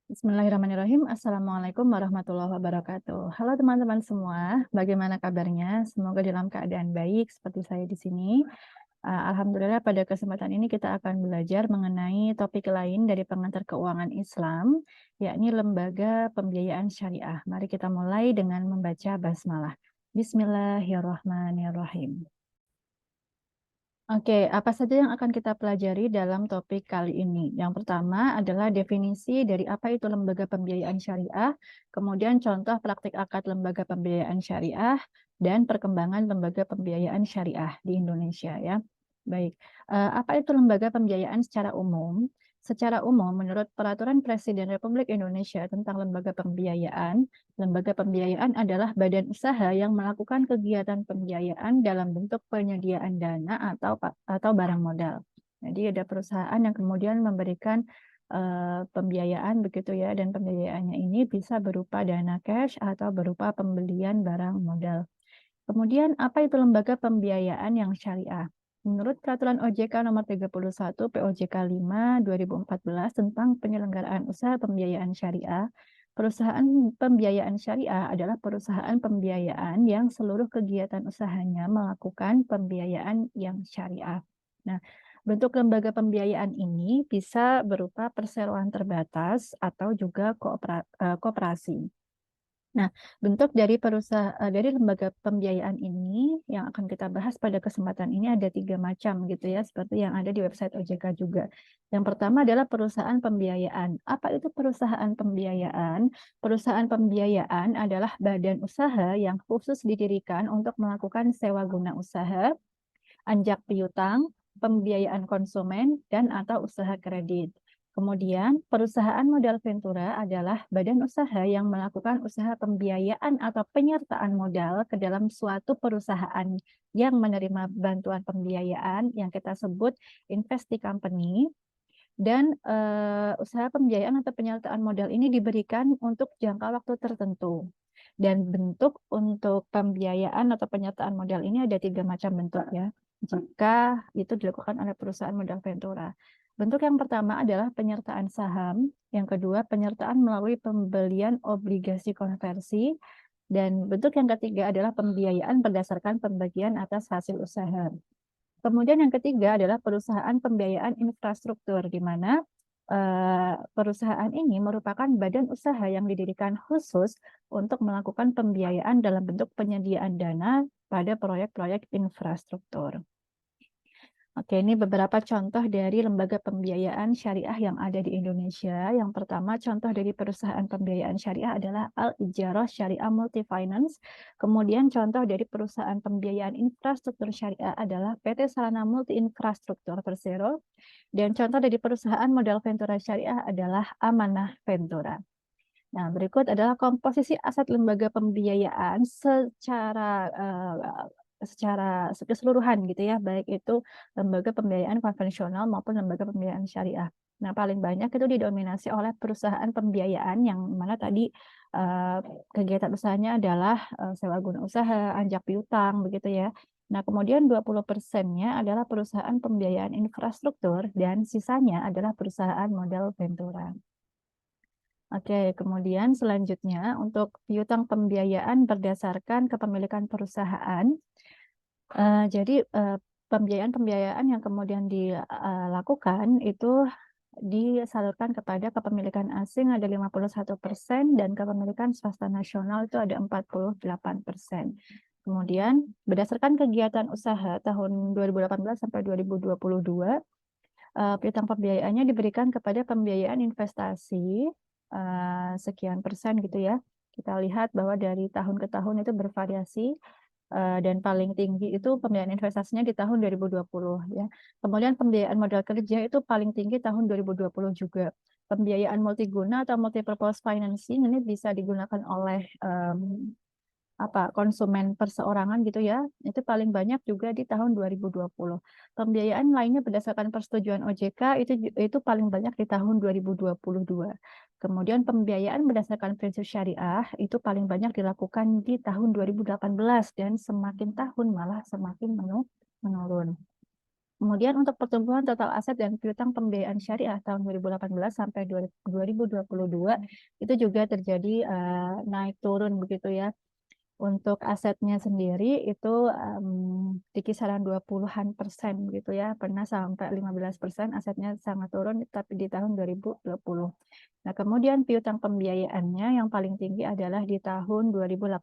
Bismillahirrahmanirrahim. Assalamualaikum warahmatullahi wabarakatuh. Halo teman-teman semua, bagaimana kabarnya? Semoga dalam keadaan baik seperti saya di sini. Alhamdulillah pada kesempatan ini kita akan belajar mengenai topik lain dari pengantar keuangan Islam, yakni lembaga pembiayaan syariah. Mari kita mulai dengan membaca basmalah. Bismillahirrahmanirrahim. Oke, apa saja yang akan kita pelajari dalam topik kali ini? Yang pertama adalah definisi dari apa itu lembaga pembiayaan syariah, kemudian contoh praktik akad lembaga pembiayaan syariah, dan perkembangan lembaga pembiayaan syariah di Indonesia ya. Baik, apa itu lembaga pembiayaan secara umum? Secara umum, menurut Peraturan Presiden Republik Indonesia tentang lembaga pembiayaan adalah badan usaha yang melakukan kegiatan pembiayaan dalam bentuk penyediaan dana atau barang modal. Jadi ada perusahaan yang kemudian memberikan pembiayaan begitu ya, dan pembiayaannya ini bisa berupa dana cash atau berupa pembelian barang modal. Kemudian apa itu lembaga pembiayaan yang syariah? Menurut Peraturan OJK Nomor 31 POJK 5 2014 tentang penyelenggaraan usaha pembiayaan syariah, perusahaan pembiayaan syariah adalah perusahaan pembiayaan yang seluruh kegiatan usahanya melakukan pembiayaan yang syariah. Nah, bentuk lembaga pembiayaan ini bisa berupa perseroan terbatas atau juga koperasi. Nah, bentuk dari lembaga pembiayaan ini yang akan kita bahas pada kesempatan ini ada 3 macam gitu ya, seperti yang ada di website OJK juga. Yang pertama adalah perusahaan pembiayaan. Apa itu perusahaan pembiayaan? Perusahaan pembiayaan adalah badan usaha yang khusus didirikan untuk melakukan sewa guna usaha, anjak piutang, pembiayaan konsumen, dan atau usaha kredit. Kemudian, perusahaan modal ventura adalah badan usaha yang melakukan usaha pembiayaan atau penyertaan modal ke dalam suatu perusahaan yang menerima bantuan pembiayaan yang kita sebut investee company. Dan usaha pembiayaan atau penyertaan modal ini diberikan untuk jangka waktu tertentu. Dan bentuk untuk pembiayaan atau penyertaan modal ini ada 3 macam bentuk ya, jika itu dilakukan oleh perusahaan modal ventura. Bentuk yang pertama adalah penyertaan saham, yang kedua penyertaan melalui pembelian obligasi konversi, dan bentuk yang ketiga adalah pembiayaan berdasarkan pembagian atas hasil usaha. Kemudian yang ketiga adalah perusahaan pembiayaan infrastruktur, di mana perusahaan ini merupakan badan usaha yang didirikan khusus untuk melakukan pembiayaan dalam bentuk penyediaan dana pada proyek-proyek infrastruktur. Oke, ini beberapa contoh dari lembaga pembiayaan syariah yang ada di Indonesia. Yang pertama, contoh dari perusahaan pembiayaan syariah adalah Al-Ijarah Syariah Multifinance. Kemudian contoh dari perusahaan pembiayaan infrastruktur syariah adalah PT Sarana Multi Infrastruktur Persero. Dan contoh dari perusahaan modal ventura syariah adalah Amanah Ventura. Nah, berikut adalah komposisi aset lembaga pembiayaan secara keseluruhan gitu ya, baik itu lembaga pembiayaan konvensional maupun lembaga pembiayaan syariah. Nah, paling banyak itu didominasi oleh perusahaan pembiayaan yang mana tadi kegiatan usahanya adalah sewa guna usaha, anjak piutang begitu ya. Nah, kemudian 20%-nya adalah perusahaan pembiayaan infrastruktur dan sisanya adalah perusahaan modal ventura. Oke, kemudian selanjutnya untuk piutang pembiayaan berdasarkan kepemilikan perusahaan. Jadi pembiayaan-pembiayaan yang kemudian dilakukan itu disalurkan kepada kepemilikan asing ada 51% dan kepemilikan swasta nasional itu ada 48%. Kemudian berdasarkan kegiatan usaha tahun 2018 sampai 2022, piutang pembiayaannya diberikan kepada pembiayaan investasi sekian persen gitu ya. Kita lihat bahwa dari tahun ke tahun itu bervariasi dan paling tinggi itu pembiayaan investasinya di tahun 2020 ya. Kemudian pembiayaan modal kerja itu paling tinggi tahun 2020 juga. Pembiayaan multiguna atau multipurpose financing ini bisa digunakan oleh konsumen perseorangan gitu ya, itu paling banyak juga di tahun 2020. Pembiayaan lainnya berdasarkan persetujuan OJK itu paling banyak di tahun 2022. Kemudian pembiayaan berdasarkan prinsip syariah itu paling banyak dilakukan di tahun 2018 dan semakin tahun malah semakin menurun. Kemudian untuk pertumbuhan total aset dan piutang pembiayaan syariah tahun 2018 sampai 2022 itu juga terjadi naik turun begitu ya. Untuk asetnya sendiri itu di kisaran 20-an% gitu ya. Pernah sampai 15% asetnya sangat turun tapi di tahun 2020. Nah, kemudian piutang pembiayaannya yang paling tinggi adalah di tahun 2018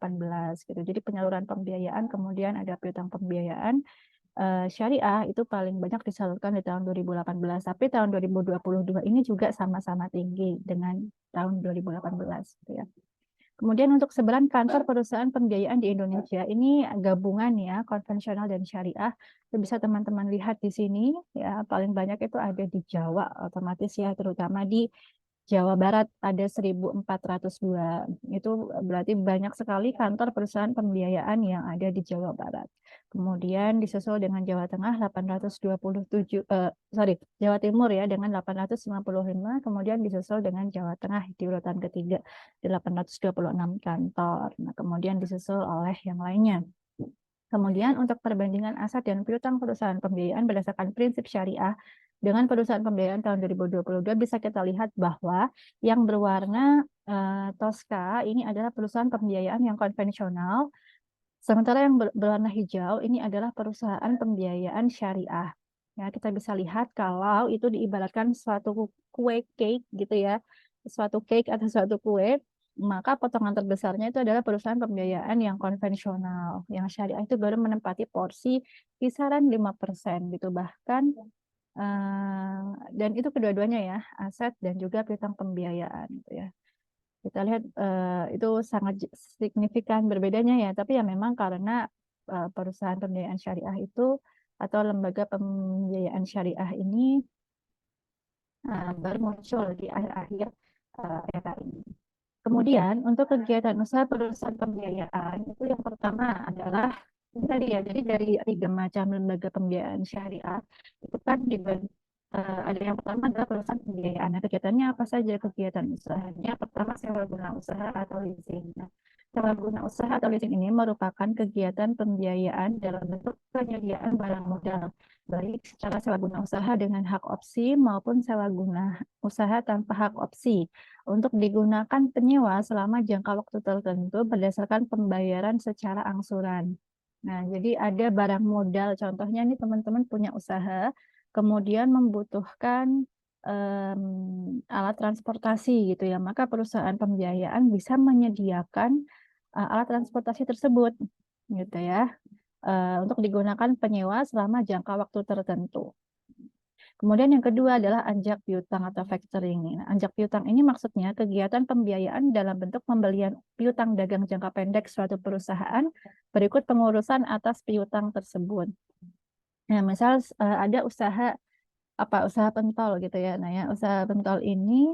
gitu. Jadi penyaluran pembiayaan, kemudian ada piutang pembiayaan syariah itu paling banyak disalurkan di tahun 2018. Tapi tahun 2022 ini juga sama-sama tinggi dengan tahun 2018 gitu ya. Kemudian untuk sebaran kantor perusahaan pembiayaan di Indonesia ini gabungan ya, konvensional dan syariah. Itu bisa teman-teman lihat di sini ya, paling banyak itu ada di Jawa otomatis ya, terutama di Jawa Barat ada 1.402. Itu berarti banyak sekali kantor perusahaan pembiayaan yang ada di Jawa Barat. Kemudian disusul dengan Jawa Tengah 827, Jawa Timur ya dengan 855, kemudian disusul dengan Jawa Tengah di urutan ketiga 826 kantor. Nah, kemudian disusul oleh yang lainnya. Kemudian untuk perbandingan aset dan piutang perusahaan pembiayaan berdasarkan prinsip syariah dengan perusahaan pembiayaan tahun 2022 bisa kita lihat bahwa yang berwarna toska ini adalah perusahaan pembiayaan yang konvensional, sementara yang berwarna hijau ini adalah perusahaan pembiayaan syariah. Ya, kita bisa lihat kalau itu diibaratkan suatu kue cake gitu ya, suatu cake atau suatu kue, maka potongan terbesarnya itu adalah perusahaan pembiayaan yang konvensional. Yang syariah itu baru menempati porsi kisaran 5% gitu. Bahkan dan itu kedua-duanya ya, aset dan juga piutang pembiayaan gitu ya. Kita lihat itu sangat signifikan berbedanya ya, tapi ya memang karena perusahaan pembiayaan syariah itu atau lembaga pembiayaan syariah ini baru muncul di akhir-akhir era ini. Kemudian untuk kegiatan usaha perusahaan pembiayaan itu yang pertama adalah ini tadi ya, jadi dari 3 macam lembaga pembiayaan syariah itu kan ada yang pertama adalah perusahaan pembiayaan. Nah, kegiatannya apa saja kegiatan usahanya? Pertama sewa guna usaha atau leasing. Nah, sewa guna usaha atau leasing ini merupakan kegiatan pembiayaan dalam bentuk penyediaan barang modal, baik secara sewa guna usaha dengan hak opsi maupun sewa guna usaha tanpa hak opsi untuk digunakan penyewa selama jangka waktu tertentu berdasarkan pembayaran secara angsuran. Nah, jadi ada barang modal, contohnya nih teman-teman punya usaha, kemudian membutuhkan alat transportasi gitu ya, maka perusahaan pembiayaan bisa menyediakan alat transportasi tersebut gitu ya, untuk digunakan penyewa selama jangka waktu tertentu. Kemudian yang kedua adalah anjak piutang atau factoring. Nah, anjak piutang ini maksudnya kegiatan pembiayaan dalam bentuk pembelian piutang dagang jangka pendek suatu perusahaan berikut pengurusan atas piutang tersebut. Nah, misal ada usaha pentol gitu ya. Nah, ya usaha pentol ini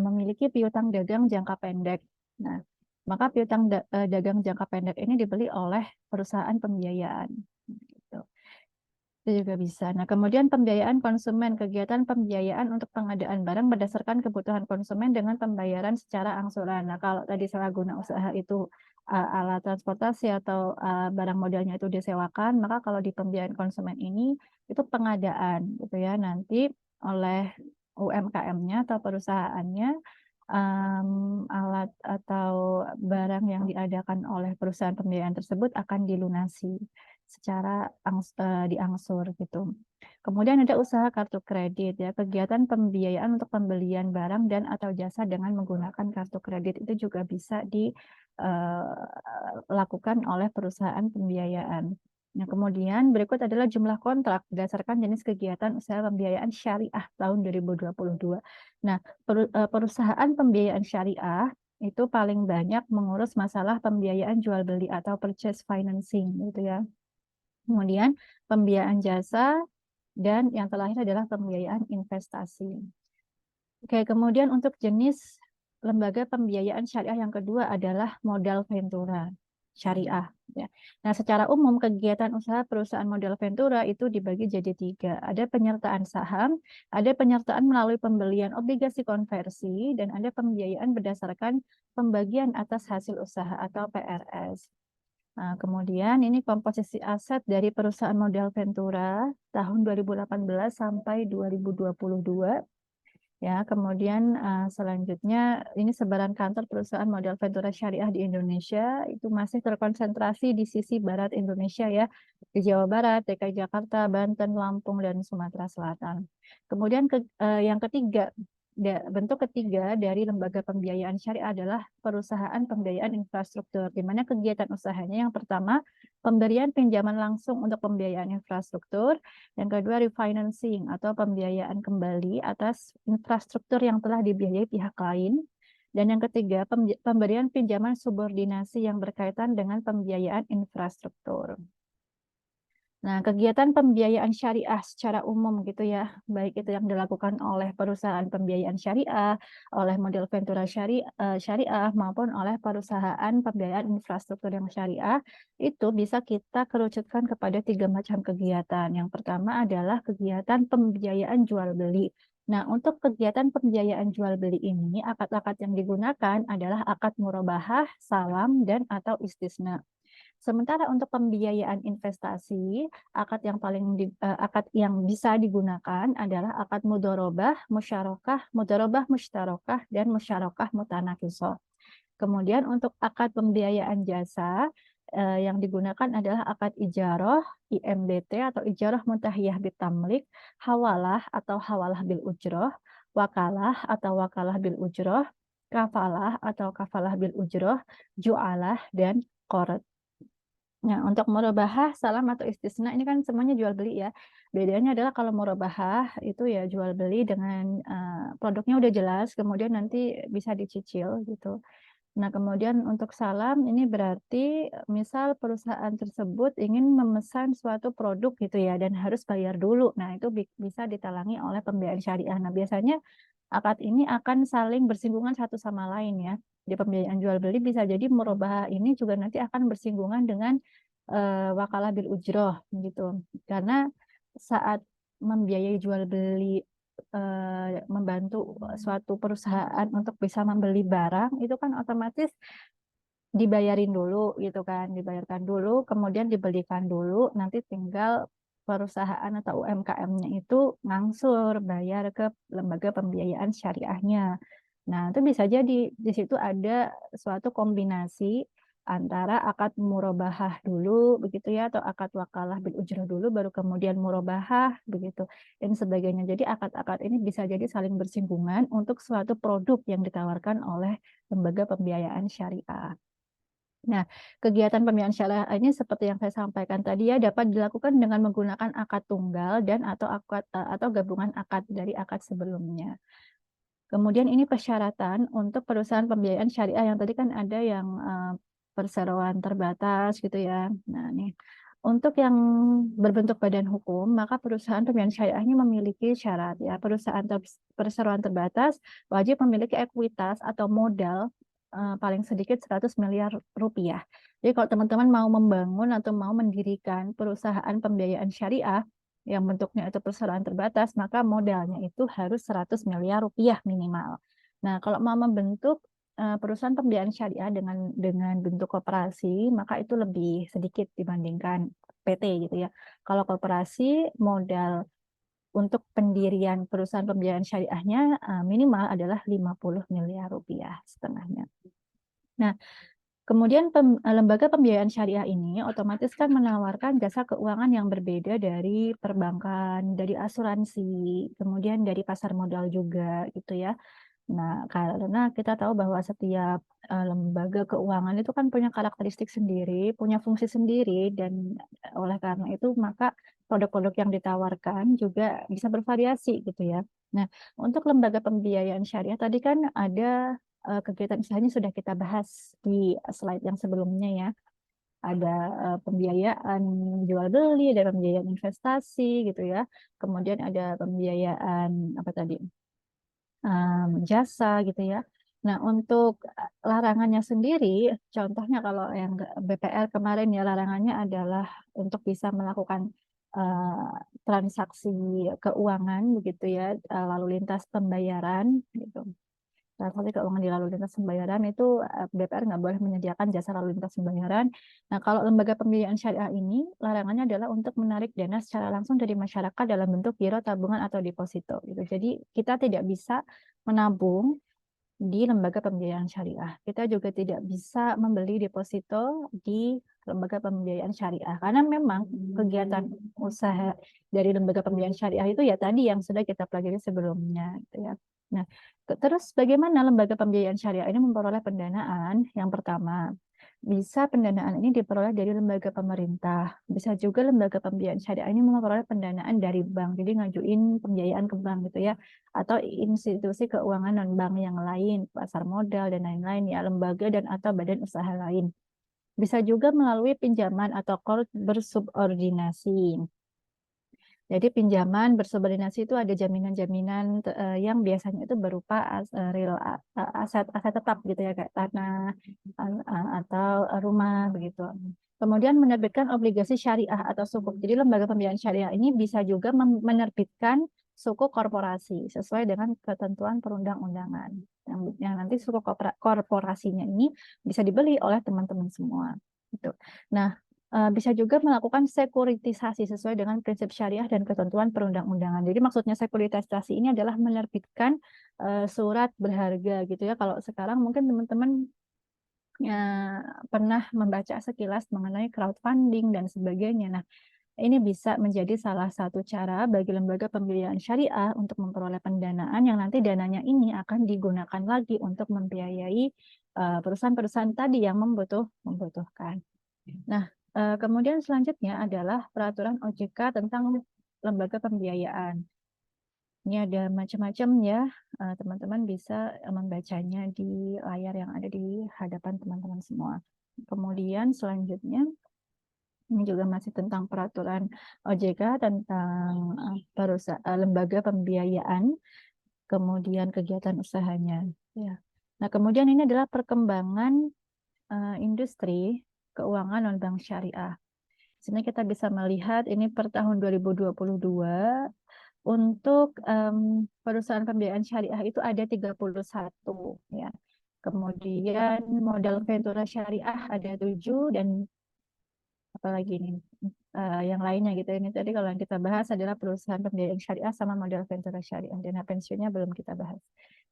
memiliki piutang dagang jangka pendek. Nah, maka piutang dagang jangka pendek ini dibeli oleh perusahaan pembiayaan. Gitu. Itu juga bisa. Nah, kemudian pembiayaan konsumen, kegiatan pembiayaan untuk pengadaan barang berdasarkan kebutuhan konsumen dengan pembayaran secara angsuran. Nah, kalau tadi sewa guna usaha itu alat transportasi atau barang modalnya itu disewakan, maka kalau di pembiayaan konsumen ini itu pengadaan gitu ya. Nanti oleh UMKM-nya atau perusahaannya alat atau barang yang diadakan oleh perusahaan pembiayaan tersebut akan dilunasi secara diangsur gitu. Kemudian ada usaha kartu kredit ya, kegiatan pembiayaan untuk pembelian barang dan atau jasa dengan menggunakan kartu kredit itu juga bisa dilakukan oleh perusahaan pembiayaan. Nah, kemudian berikut adalah jumlah kontrak berdasarkan jenis kegiatan usaha pembiayaan syariah tahun 2022. Nah, perusahaan pembiayaan syariah itu paling banyak mengurus masalah pembiayaan jual beli atau purchase financing gitu ya. Kemudian pembiayaan jasa dan yang terakhir adalah pembiayaan investasi. Oke, kemudian untuk jenis lembaga pembiayaan syariah yang kedua adalah modal ventura syariah. Ya. Nah, secara umum kegiatan usaha perusahaan modal ventura itu dibagi jadi 3. Ada penyertaan saham, ada penyertaan melalui pembelian obligasi konversi, dan ada pembiayaan berdasarkan pembagian atas hasil usaha atau PRS. Nah, kemudian ini komposisi aset dari perusahaan modal Ventura tahun 2018 sampai 2022. Ya, kemudian selanjutnya ini sebaran kantor perusahaan modal Ventura Syariah di Indonesia itu masih terkonsentrasi di sisi barat Indonesia ya, di Jawa Barat, DKI Jakarta, Banten, Lampung, dan Sumatera Selatan. Kemudian yang ketiga, bentuk ketiga dari lembaga pembiayaan syariah adalah perusahaan pembiayaan infrastruktur, di mana kegiatan usahanya yang pertama pemberian pinjaman langsung untuk pembiayaan infrastruktur, yang kedua refinancing atau pembiayaan kembali atas infrastruktur yang telah dibiayai pihak lain, dan yang ketiga pemberian pinjaman subordinasi yang berkaitan dengan pembiayaan infrastruktur. Nah, kegiatan pembiayaan syariah secara umum gitu ya, baik itu yang dilakukan oleh perusahaan pembiayaan syariah, oleh model Ventura syariah, maupun oleh perusahaan pembiayaan infrastruktur yang syariah, itu bisa kita kerucutkan kepada 3 macam kegiatan. Yang pertama adalah kegiatan pembiayaan jual beli. Nah, untuk kegiatan pembiayaan jual beli ini, akad-akad yang digunakan adalah akad murabahah, salam, dan atau istisna. Sementara untuk pembiayaan investasi, akad yang bisa digunakan adalah akad mudharabah, musyarokah, dan musyarakah mutanakisoh. Kemudian untuk akad pembiayaan jasa, yang digunakan adalah akad ijarah, IMBT atau ijarah muntahiyah bitamlik, hawalah atau hawalah bil ujroh, wakalah atau wakalah bil ujroh, kafalah atau kafalah bil ujroh, ju'alah, dan qard. Nah, untuk murabahah, salam atau istisna ini kan semuanya jual beli ya. Bedanya adalah kalau murabahah itu ya jual beli dengan produknya udah jelas, kemudian nanti bisa dicicil gitu. Nah, kemudian untuk salam ini berarti misal perusahaan tersebut ingin memesan suatu produk gitu ya dan harus bayar dulu. Nah, itu bisa ditalangi oleh pembiayaan syariah. Nah, biasanya akad ini akan saling bersinggungan satu sama lain ya. Di pembiayaan jual beli bisa jadi murabahah ini juga nanti akan bersinggungan dengan wakalah bil ujroh gitu. Karena saat membiayai jual beli membantu suatu perusahaan untuk bisa membeli barang itu kan otomatis dibayarin dulu gitu kan, dibayarkan dulu, kemudian dibelikan dulu, nanti tinggal perusahaan atau UMKM-nya itu ngangsur bayar ke lembaga pembiayaan syariahnya. Nah, itu bisa jadi di situ ada suatu kombinasi antara akad murabahah dulu begitu ya atau akad wakalah bil ujrah dulu baru kemudian murabahah begitu dan sebagainya. Jadi akad-akad ini bisa jadi saling bersinggungan untuk suatu produk yang ditawarkan oleh lembaga pembiayaan syariah. Nah, kegiatan pembiayaan syariah ini seperti yang saya sampaikan tadi ya, dapat dilakukan dengan menggunakan akad tunggal dan atau gabungan akad dari akad sebelumnya. Kemudian ini persyaratan untuk perusahaan pembiayaan syariah yang tadi kan ada yang perseroan terbatas gitu ya. Nah, nih untuk yang berbentuk badan hukum, maka perusahaan pembiayaan syariahnya memiliki syarat ya. Perseroan terbatas wajib memiliki ekuitas atau modal paling sedikit 100 miliar rupiah. Jadi kalau teman-teman mau membangun atau mau mendirikan perusahaan pembiayaan syariah yang bentuknya itu perseroan terbatas, maka modalnya itu harus 100 miliar rupiah minimal. Nah, kalau mau membentuk perusahaan pembiayaan syariah dengan bentuk koperasi, maka itu lebih sedikit dibandingkan PT gitu ya. Kalau koperasi modal untuk pendirian perusahaan pembiayaan syariahnya minimal adalah 50 miliar rupiah setengahnya. Nah, kemudian lembaga pembiayaan syariah ini otomatis kan menawarkan jasa keuangan yang berbeda dari perbankan, dari asuransi, kemudian dari pasar modal juga gitu ya. Nah, karena kita tahu bahwa setiap lembaga keuangan itu kan punya karakteristik sendiri, punya fungsi sendiri, dan oleh karena itu maka produk-produk yang ditawarkan juga bisa bervariasi gitu ya. Nah, untuk lembaga pembiayaan syariah tadi kan ada kegiatan usahanya sudah kita bahas di slide yang sebelumnya ya. Ada pembiayaan jual beli, ada pembiayaan investasi gitu ya. Kemudian ada pembiayaan apa tadi? Jasa gitu ya. Nah, untuk larangannya sendiri, contohnya kalau yang BPR kemarin ya larangannya adalah untuk bisa melakukan eh, transaksi keuangan begitu ya, lalu lintas pembayaran gitu. transaksi keuangan di lalu lintas pembayaran itu BPR nggak boleh menyediakan jasa lalu lintas pembayaran. Nah, kalau lembaga pembiayaan syariah ini larangannya adalah untuk menarik dana secara langsung dari masyarakat dalam bentuk giro, tabungan, atau deposito. Gitu. Jadi kita tidak bisa menabung di lembaga pembiayaan syariah. Kita juga tidak bisa membeli deposito di lembaga pembiayaan syariah. Karena memang kegiatan usaha dari lembaga pembiayaan syariah itu ya tadi yang sudah kita pelajari sebelumnya. Gitu ya. Nah, terus bagaimana lembaga pembiayaan syariah ini memperoleh pendanaan? Yang pertama, bisa pendanaan ini diperoleh dari lembaga pemerintah. Bisa juga lembaga pembiayaan syariah ini memperoleh pendanaan dari bank. Jadi ngajuin pembiayaan ke bank gitu ya. Atau institusi keuangan non-bank yang lain, pasar modal dan lain-lain ya, lembaga dan atau badan usaha lain. Bisa juga melalui pinjaman atau kredit bersubordinasi. Jadi pinjaman bersubordinasi itu ada jaminan-jaminan yang biasanya itu berupa aset-aset tetap gitu ya, kayak tanah atau rumah begitu. Kemudian menerbitkan obligasi syariah atau sukuk. Jadi lembaga pembiayaan syariah ini bisa juga menerbitkan sukuk korporasi sesuai dengan ketentuan perundang-undangan. Yang nanti sukuk korporasinya ini bisa dibeli oleh teman-teman semua. Gitu. Nah, bisa juga melakukan sekuritisasi sesuai dengan prinsip syariah dan ketentuan perundang-undangan. Jadi maksudnya sekuritisasi ini adalah menerbitkan surat berharga gitu ya. Kalau sekarang mungkin teman-teman pernah membaca sekilas mengenai crowdfunding dan sebagainya. Nah, ini bisa menjadi salah satu cara bagi lembaga pembiayaan syariah untuk memperoleh pendanaan yang nanti dananya ini akan digunakan lagi untuk membiayai perusahaan-perusahaan tadi yang membutuhkan. Nah, kemudian selanjutnya adalah peraturan OJK tentang lembaga pembiayaan. Ini ada macam-macam ya, teman-teman bisa membacanya di layar yang ada di hadapan teman-teman semua. Kemudian selanjutnya, ini juga masih tentang peraturan OJK tentang lembaga pembiayaan, kemudian kegiatan usahanya. Ya. Nah, kemudian ini adalah perkembangan industri keuangan non-bank syariah. Sini kita bisa melihat ini per tahun 2022 untuk perusahaan pembiayaan syariah itu ada 31 ya. Kemudian modal ventura syariah ada 7 dan apalagi ini yang lainnya gitu. Ini tadi kalau yang kita bahas adalah perusahaan pembiayaan syariah sama modal ventura syariah. Dana pensiunnya belum kita bahas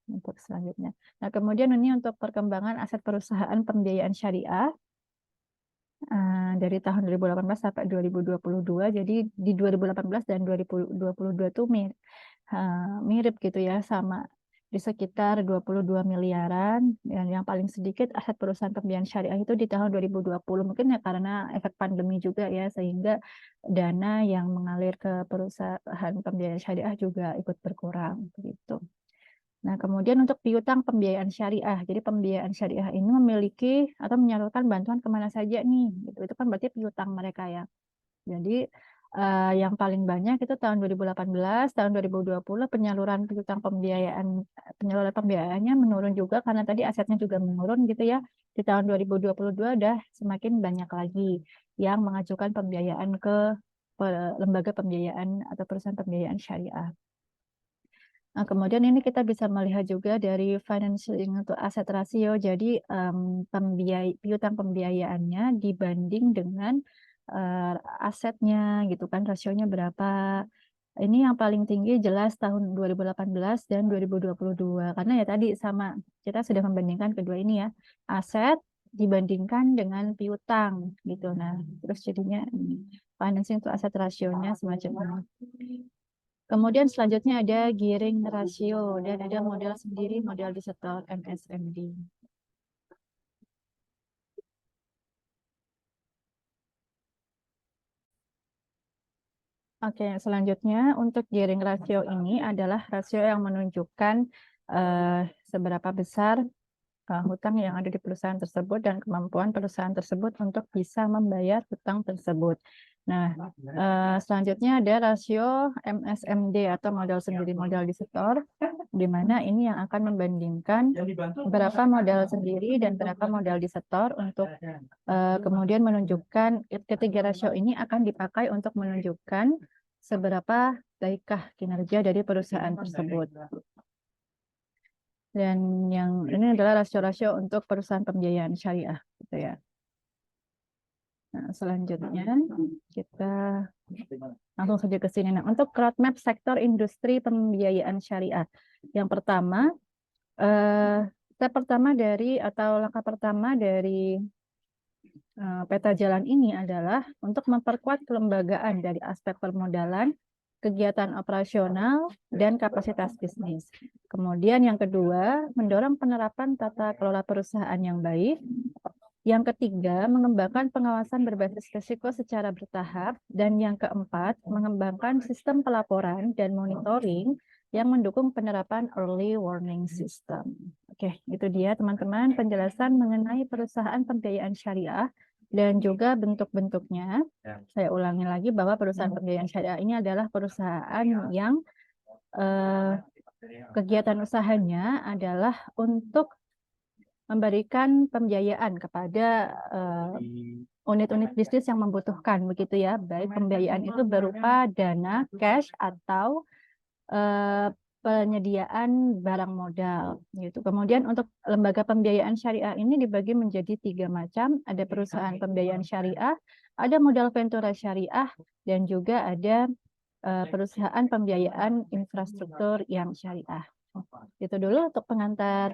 untuk selanjutnya. Nah, kemudian ini untuk perkembangan aset perusahaan pembiayaan syariah dari tahun 2018 sampai 2022. Jadi di 2018 dan 2022 tuh mirip gitu ya, sama di sekitar 22 miliaran. Dan yang paling sedikit aset perusahaan pembiayaan syariah itu di tahun 2020. Mungkin ya karena efek pandemi juga ya, sehingga dana yang mengalir ke perusahaan pembiayaan syariah juga ikut berkurang gitu. Nah, kemudian untuk piutang pembiayaan syariah. Jadi pembiayaan syariah ini memiliki atau menyalurkan bantuan kemana saja nih. Gitu. Itu kan berarti piutang mereka ya. Jadi yang paling banyak itu tahun 2018, tahun 2020 penyaluran piutang penyaluran pembiayaannya menurun juga karena tadi asetnya juga menurun gitu ya. Di tahun 2022 udah semakin banyak lagi yang mengajukan pembiayaan ke lembaga pembiayaan atau perusahaan pembiayaan syariah. Nah, kemudian ini kita bisa melihat juga dari financing untuk aset rasio. Jadi piutang pembiayaannya dibanding dengan asetnya gitu kan, rasionya berapa. Ini yang paling tinggi jelas tahun 2018 dan 2022. Karena ya tadi sama kita sudah membandingkan kedua ini ya. Aset dibandingkan dengan piutang gitu. Nah, terus jadinya financing untuk aset rasionya semacam ini. Kemudian selanjutnya ada gearing ratio dan ada model sendiri, model disetor MSMD. Oke, selanjutnya untuk gearing ratio ini adalah rasio yang menunjukkan seberapa besar hutang yang ada di perusahaan tersebut dan kemampuan perusahaan tersebut untuk bisa membayar hutang tersebut. Nah, selanjutnya ada rasio MSMD atau modal sendiri, modal disetor, di mana ini yang akan membandingkan berapa modal sendiri dan berapa modal disetor untuk kemudian menunjukkan ketiga rasio ini akan dipakai untuk menunjukkan seberapa baikkah kinerja dari perusahaan tersebut. Dan yang ini adalah rasio-rasio untuk perusahaan pembiayaan syariah, gitu ya. Nah, selanjutnya kita langsung saja ke sini. Nah, untuk roadmap sektor industri pembiayaan syariah. Yang pertama, step pertama dari atau langkah pertama dari peta jalan ini adalah untuk memperkuat kelembagaan dari aspek permodalan, kegiatan operasional, dan kapasitas bisnis. Kemudian yang kedua, mendorong penerapan tata kelola perusahaan yang baik. Yang ketiga, mengembangkan pengawasan berbasis risiko secara bertahap. Dan yang keempat, mengembangkan sistem pelaporan dan monitoring yang mendukung penerapan early warning system. Oke, itu dia teman-teman penjelasan mengenai perusahaan pembiayaan syariah dan juga bentuk-bentuknya. Saya ulangi lagi bahwa perusahaan pembiayaan syariah ini adalah perusahaan yang kegiatan usahanya adalah untuk memberikan pembiayaan kepada unit-unit bisnis yang membutuhkan, begitu ya. Baik pembiayaan itu berupa dana, cash, atau penyediaan barang modal, gitu. Kemudian untuk lembaga pembiayaan syariah ini dibagi menjadi 3 macam. Ada perusahaan pembiayaan syariah, ada modal ventura syariah, dan juga ada perusahaan pembiayaan infrastruktur yang syariah. Itu dulu untuk pengantar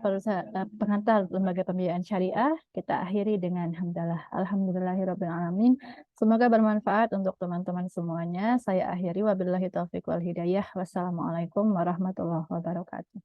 lembaga pembiayaan syariah. Kita akhiri dengan hamdalah. Alhamdulillahirabbil alamin. Semoga bermanfaat untuk teman-teman semuanya. Saya akhiri wabillahi taufiq wal hidayah. Wassalamualaikum warahmatullahi wabarakatuh.